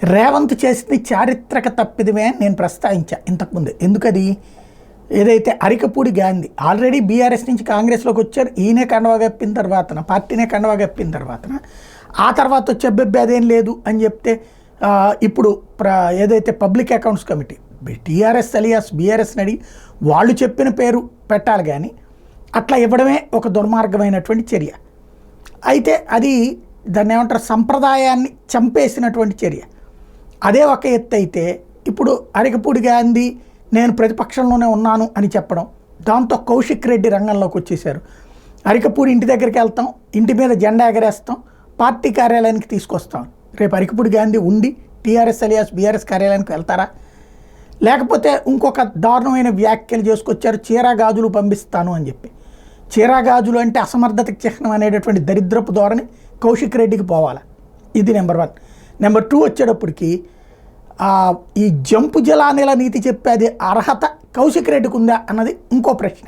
రేవంత్ చేసింది చారిత్రక తప్పిదమే అని నేను ప్రస్తావించా ఇంతకుముందు. ఎందుకది? ఏదైతే అరికపూడి గాంధీ ఆల్రెడీ బీఆర్ఎస్ నుంచి కాంగ్రెస్లోకి వచ్చారు, ఈయనే కండవా కప్పిన తర్వాతన, పార్టీనే కండవా కప్పిన తర్వాతన ఆ తర్వాత వచ్చే అబ్బెబ్బే అదేం లేదు అని చెప్తే ఇప్పుడు ఏదైతే public accounts committee TRS alias బీఆర్ఎస్ని అడిగి వాళ్ళు చెప్పిన పేరు పెట్టాలి, కానీ అట్లా ఇవ్వడమే ఒక దుర్మార్గమైనటువంటి చర్య. అయితే అది దాన్ని ఏమంటారు, సంప్రదాయాన్ని చంపేసినటువంటి చర్య. అదే ఒక ఎత్తు అయితే ఇప్పుడు అరికపూడి గాంధీ నేను ప్రతిపక్షంలోనే ఉన్నాను అని చెప్పడం, దాంతో కౌశిక్ రెడ్డి రంగంలోకి వచ్చేసారు. అరికపూడి ఇంటి దగ్గరికి వెళ్తాం, ఇంటి మీద జెండా ఎగరేస్తాం, పార్టీ కార్యాలయానికి తీసుకొస్తాం. రేపు అరికపూడి గాంధీ ఉండి టీఆర్ఎస్ అలియాస్ బీఆర్ఎస్ కార్యాలయానికి వెళ్తారా? లేకపోతే ఇంకొక దారుణమైన వ్యాఖ్యలు చేసుకొచ్చారు, చీరా గాజులు పంపిస్తాను అని చెప్పి. చీరా గాజులు అంటే అసమర్థతకి చిహ్నం అనేటటువంటి దరిద్రపు ధోరణి కౌశిక్ రెడ్డికి పోవాలి. ఇది నెంబర్ 1. నెంబర్ 2 వచ్చేటప్పటికి ఈ జంపు జలానిల నీతి చెప్పేది అర్హత కౌశిక్ రెడ్డికి ఉందా అన్నది ఇంకో ప్రశ్న.